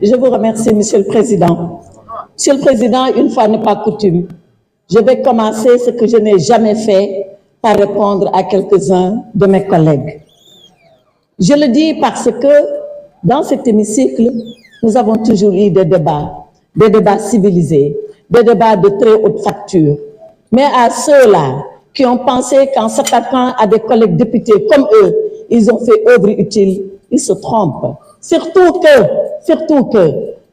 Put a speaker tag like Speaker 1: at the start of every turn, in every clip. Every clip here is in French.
Speaker 1: Je vous remercie, Monsieur le Président. Monsieur le Président, une fois n'est pas coutume, je vais commencer ce que je n'ai jamais fait par répondre à quelques-uns de mes collègues. Je le dis parce que dans cet hémicycle, nous avons toujours eu des débats civilisés, des débats de très haute facture. Mais à ceux-là qui ont pensé qu'en s'attaquant à des collègues députés comme eux, ils ont fait œuvre utile, ils se trompent. Surtout que,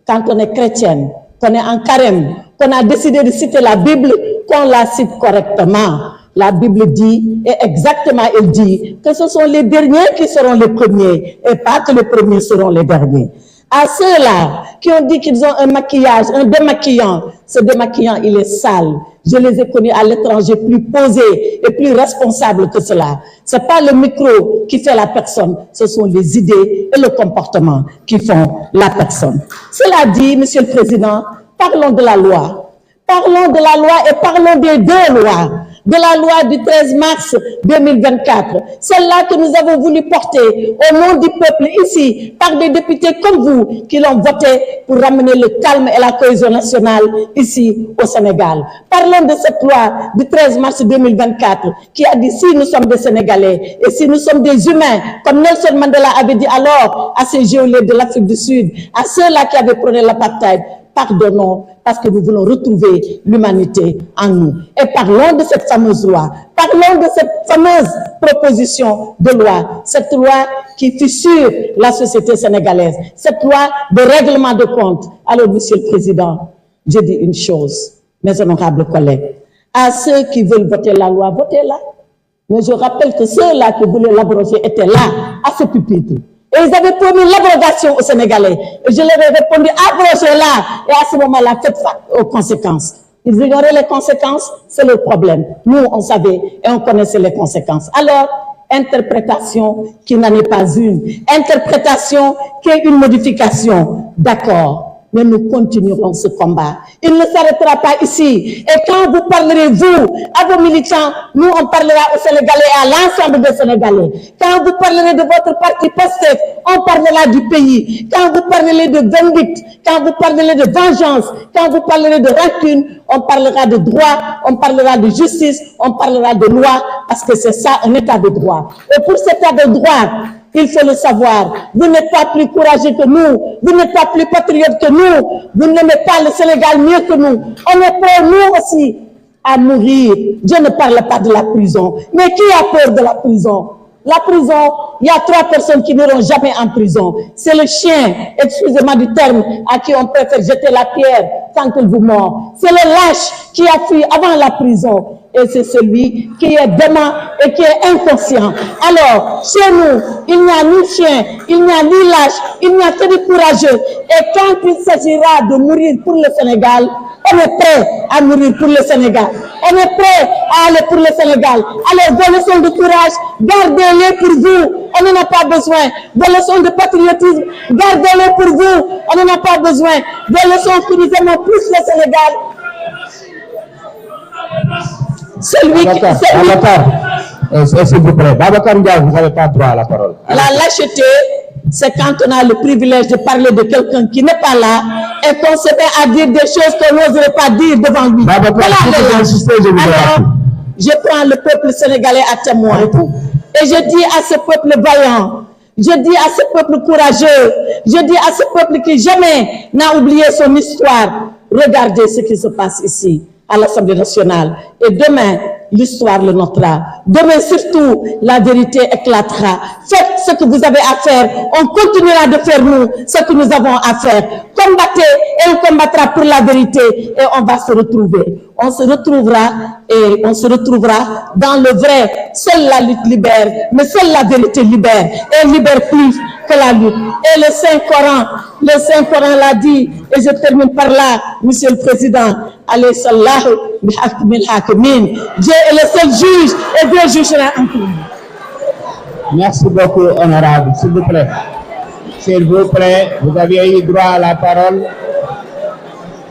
Speaker 1: quand on est chrétienne, qu'on est en carême, qu'on a décidé de citer la Bible, qu'on la cite correctement. La Bible dit, et exactement elle dit, que ce sont les derniers qui seront les premiers, et pas que les premiers seront les derniers. À ceux-là qui ont dit qu'ils ont un maquillage, un démaquillant, ce démaquillant, il est sale. Je les ai connus à l'étranger plus posés et plus responsables que cela. Ce n'est pas le micro qui fait la personne, ce sont les idées et le comportement qui font la personne. Cela dit, Monsieur le Président, parlons de la loi. Parlons de la loi et parlons des deux lois. De la loi du 13 mars 2024, celle-là que nous avons voulu porter au nom du peuple ici, par des députés comme vous, qui l'ont voté pour ramener le calme et la cohésion nationale ici au Sénégal. Parlons de cette loi du 13 mars 2024, qui a dit si nous sommes des Sénégalais et si nous sommes des humains, comme Nelson Mandela avait dit alors à ces geôliers de l'Afrique du Sud, à ceux-là qui avaient prôné l'apartheid, pardonnons, parce que nous voulons retrouver l'humanité en nous. Et parlons de cette fameuse loi, parlons de cette fameuse proposition de loi, cette loi qui fissure la société sénégalaise, cette loi de règlement de compte. Alors, Monsieur le Président, je dis une chose, mes honorables collègues, à ceux qui veulent voter la loi, votez-la. Mais je rappelle que ceux-là qui voulaient l'abroger étaient là, à ce pupitre. Et ils avaient promis l'abrogation aux Sénégalais. Et je leur ai répondu, abrogez-la. Et à ce moment-là, faites face aux conséquences. Ils ignoraient les conséquences, c'est le problème. Nous, on savait et on connaissait les conséquences. Alors, interprétation qui n'en est pas une. Interprétation qui est une modification. D'accord. Mais nous continuerons ce combat. Il ne s'arrêtera pas ici. Et quand vous parlerez, vous, à vos militants, nous, on parlera aux Sénégalais et à l'ensemble des Sénégalais. Quand vous parlerez de votre parti PASTEF, on parlera du pays. Quand vous parlerez de vindicte, quand vous parlerez de vengeance, quand vous parlerez de rancune, on parlera de droit, on parlera de justice, on parlera de loi, parce que c'est ça, un état de droit. Et pour cet état de droit, il faut le savoir. Vous n'êtes pas plus courageux que nous. Vous n'êtes pas plus patriote que nous. Vous n'aimez pas le Sénégal mieux que nous. On est prêts, nous aussi, à mourir. Je ne parle pas de la prison. Mais qui a peur de la prison? La prison, il y a 3 personnes qui n'iront jamais en prison. C'est le chien, excusez-moi du terme, à qui on préfère jeter la pierre quand il vous mord. C'est le lâche qui a fui avant la prison. Et c'est celui qui est dément et qui est inconscient. Alors, chez nous, il n'y a ni chien, il n'y a ni lâche, il n'y a que des courageux. Et quand il s'agira de mourir pour le Sénégal, on est prêt à mourir pour le Sénégal. On est prêt à aller pour le Sénégal. Alors, vos leçons de courage, gardez-les pour vous. On n'en a pas besoin. Vos leçons de patriotisme, gardez-les pour vous. On n'en a pas besoin. Vos leçons qui nous aimons plus le Sénégal.
Speaker 2: S'il vous plaît, Babacar Ndiaye, vous n'avez pas droit à la parole.
Speaker 1: La lâcheté, c'est quand on a le privilège de parler de quelqu'un qui n'est pas là et qu'on se met à dire des choses qu'on n'oserait pas dire devant lui.
Speaker 2: Babacar,
Speaker 1: voilà,
Speaker 2: alors,
Speaker 1: je prends le peuple sénégalais à témoin. Et je dis à ce peuple vaillant, je dis à ce peuple courageux, je dis à ce peuple qui jamais n'a oublié son histoire, regardez ce qui se passe ici, à l'Assemblée nationale. Et demain, l'histoire le notera. Demain surtout, la vérité éclatera. Faites ce que vous avez à faire. On continuera de faire nous ce que nous avons à faire. Combattez et on combattra pour la vérité et on va se retrouver. On se retrouvera et on se retrouvera dans le vrai. Seule la lutte libère, mais seule la vérité libère. Et libère plus que la lutte. Et le Saint-Coran l'a dit. Et je termine par là, Monsieur le Président. Alayhi sallahu bihakmil hakimin. Dieu est le seul juge et Dieu jugera en tout.
Speaker 2: Merci beaucoup, honorable. S'il vous plaît. S'il vous plaît, vous aviez eu droit à la parole.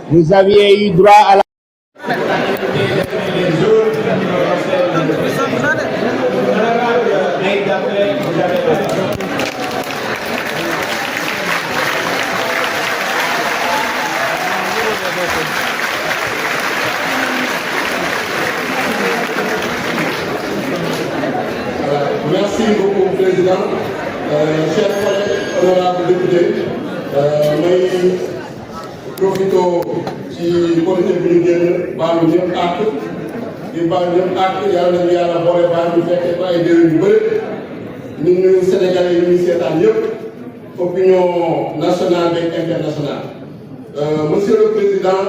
Speaker 2: Vous aviez eu droit à la
Speaker 3: chers collègues honorables députés, may profito ci comité bi ñu génn baalu ñëpp àq di baalu ñëpp àq yàlla nañu yàlla boole baal ñu fekkee ko ay déwén yu bëri ñu nuyu Sénégalais yi ñuy seetaan yëpp opinion nationale et internationale. Monsieur le Président,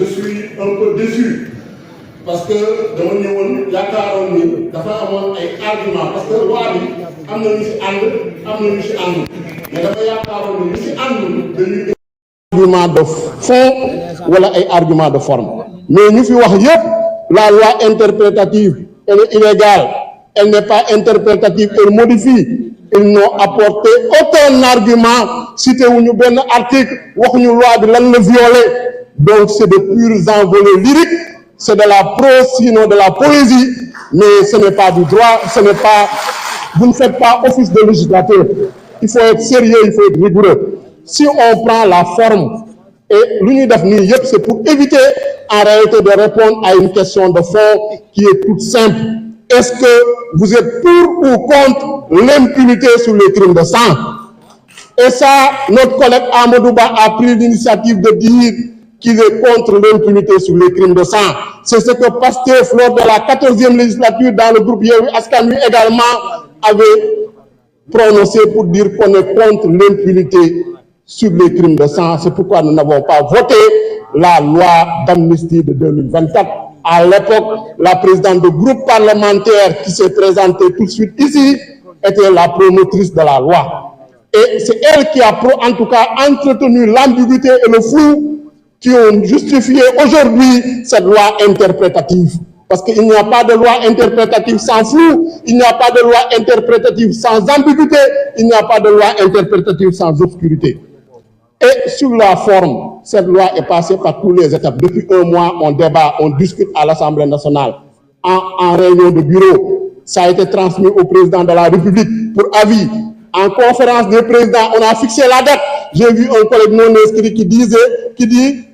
Speaker 3: je suis un peu déçu parce que dama ñëwoon yaakaaroon ni dafa amoon ay argument parce que loi bi am na ñu ci ànd am na ñu ci ànd mais dafa yaakaaroon ni ñu ci ànd dañuy argument de fond wala ay argument de forme mais ñu fi wax yépp la loi interprétative elle est illégale, elle n'est pas interprétative, elle modifie. Ils n'ont apporté aucun argument, cité wuñu benn article waxuñu loi bi lan la violé, donc c'est de purs envolées lyriques, c'est de la prose sinon de la poésie, mais ce n'est pas du droit, ce n'est pas, vous ne faites pas office de législateur. Il faut être sérieux, il faut être rigoureux. Si on prend la forme et l'unité d'avenir, c'est pour éviter en réalité de répondre à une question de fond qui est toute simple. Est-ce que vous êtes pour ou contre l'impunité sur les crimes de sang? Et ça, notre collègue Amadou Ba a pris l'initiative de dire qu'il est contre l'impunité sur les crimes de sang. C'est ce que Pastef, lors de la 14e législature, dans le groupe Yewwi Askan Wi également, avait prononcé pour dire qu'on est contre l'impunité sur les crimes de sang. C'est pourquoi nous n'avons pas voté la loi d'amnistie de 2024. À l'époque, la présidente du groupe parlementaire qui s'est présentée tout de suite ici était la promotrice de la loi. Et c'est elle qui a, en tout cas, entretenu l'ambiguïté et le flou qui ont justifié aujourd'hui cette loi interprétative. Parce qu'il n'y a pas de loi interprétative sans flou, il n'y a pas de loi interprétative sans ambiguïté, il n'y a pas de loi interprétative sans obscurité. Et sur la forme, cette loi est passée par toutes les étapes. Depuis un mois, on débat, on discute à l'Assemblée nationale, en réunion de bureau. Ça a été transmis au président de la République pour avis. En conférence des présidents, on a fixé la date. J'ai vu un collègue non inscrit qui dit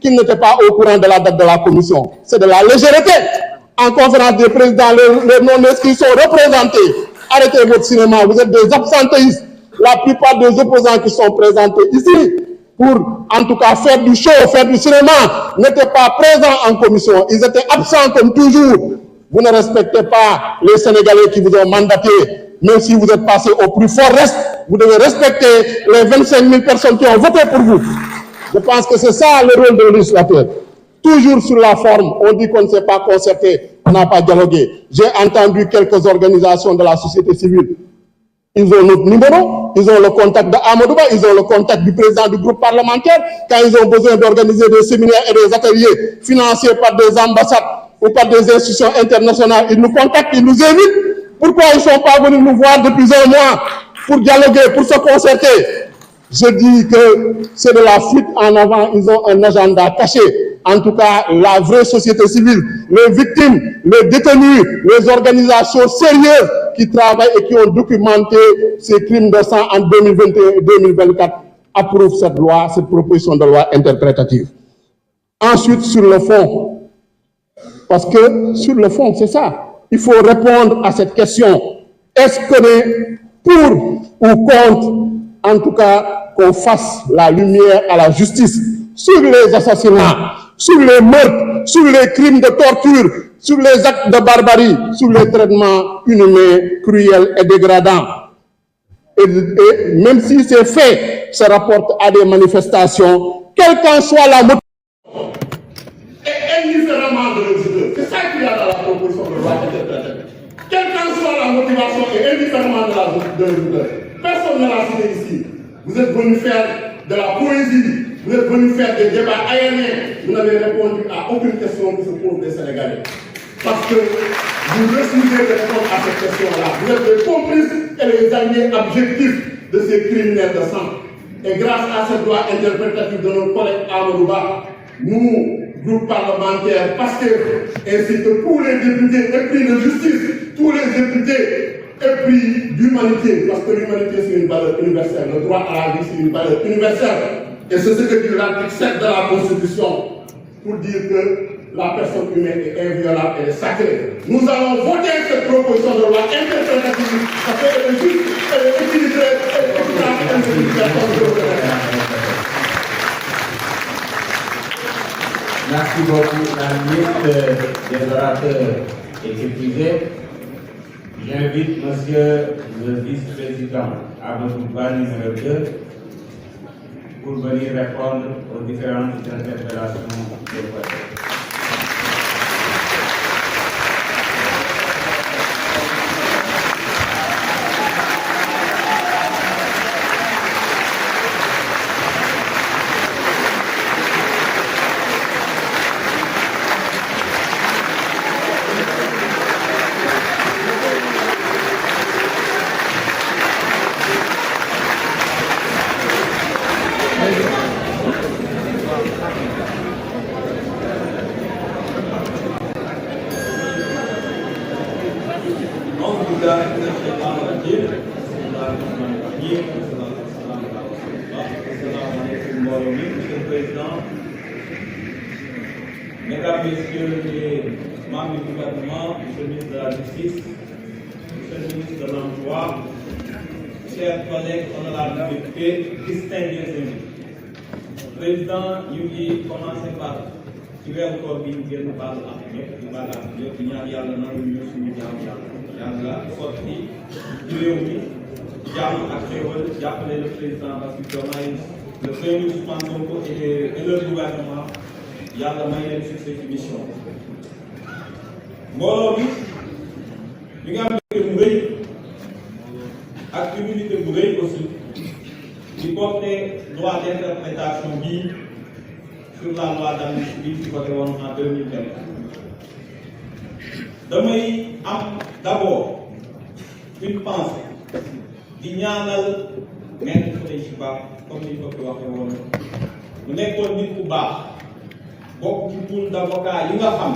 Speaker 3: qu'il n'était pas au courant de la date de la commission. C'est de la légèreté. En conférence des présidents, les non inscrits sont représentés. Arrêtez votre cinéma, vous êtes des absentéistes. La plupart des opposants qui sont présentés ici, pour en tout cas faire du show, faire du cinéma, n'étaient pas présents en commission. Ils étaient absents comme toujours. Vous ne respectez pas les Sénégalais qui vous ont mandaté. Même si vous êtes passé au plus fort reste, vous devez respecter les 25 000 personnes qui ont voté pour vous. Je pense que c'est ça le rôle de législateur. Toujours sur la forme, on dit qu'on ne s'est pas concerté, on n'a pas dialogué. J'ai entendu quelques organisations de la société civile. Ils ont notre numéro, ils ont le contact de Amadou Ba, ils ont le contact du président du groupe parlementaire. Quand ils ont besoin d'organiser des séminaires et des ateliers financés par des ambassades ou par des institutions internationales, ils nous contactent, ils nous invitent. Pourquoi ils ne sont pas venus nous voir depuis un mois pour dialoguer, pour se concerter? Je dis que c'est de la fuite en avant, ils ont un agenda caché. En tout cas, la vraie société civile, les victimes, les détenus, les organisations sérieuses qui travaillent et qui ont documenté ces crimes de sang en 2021 et 2024 approuvent cette loi, cette proposition de loi interprétative. Ensuite, sur le fond, parce que sur le fond, c'est ça. Il faut répondre à cette question. Est-ce qu'on est pour ou contre, en tout cas, qu'on fasse la lumière à la justice sur les assassinats, sur les meurtres, sur les crimes de torture, sur les actes de barbarie, sur les traitements inhumains, cruels et dégradants. Et même si ces faits se rapportent à des manifestations, quelle qu'en soit la motivation, et indifféremment de l'exécuteur, c'est ça qu'il y a dans la proposition de loi interprétative. Quelle qu'en soit la motivation et indifféremment de l'exécuteur, personne ne l'a cité ici. Vous êtes venu faire de la poésie, vous êtes venu faire des débats aériens, vous n'avez répondu à aucune question qui se pose des Sénégalais. Parce que vous refusez de répondre à cette question-là. Vous êtes les complices et les alliés objectifs de ces criminels de sang. Et grâce à cette loi interprétative de notre collègue Amadou Ba, nous, groupe parlementaire, Pastef, ainsi que tous les députés épris de justice, tous les députés épris d'humanité, parce que l'humanité c'est une valeur universelle, le droit à la vie c'est une valeur universelle, et c'est ce que dit l'article 7 de la Constitution, pour dire que la personne humaine est inviolable, elle est sacrée. Nous allons voter cette proposition de loi interprétative, parce qu'elle est juste, elle est utilisée
Speaker 2: Merci beaucoup. La liste des orateurs est épuisée. J'invite Monsieur le vice-président Amadou Ba, numéro 2, pour venir répondre aux différentes interpellations des collègues.
Speaker 4: Mesdames, Messieurs les membres du gouvernement, Monsieur le ministre de la Justice, Monsieur le ministre de l'Emploi, chers collègues honorables députés, distingués invités. Président, ñu ngi commencé par ci weeru koor bi ñu génn baalu ak ñëpp di baal ak ñëpp di ñaan yàlla nangu ñu suñu jaamu yàlla sotti ci réew mi jàmm ak xéewal jàppale le président Bassirou Diomaye le premier ministre Ousmane Sonko et le gouvernement yàlla may leen succès ci mission mbooloo mi nga am mbégte mu rëy ak humilité bu rëy aussi di porter droit d'interprétation bii sur la loi d'amnistie bi ci voté woon en 2020 damay am d'abord une pensée di ñaanal Maître Khoureyssi Ba comme ni ko fi waxee woon mu nekkoon nit ku baax bokk ci pool d'avocat yi nga xam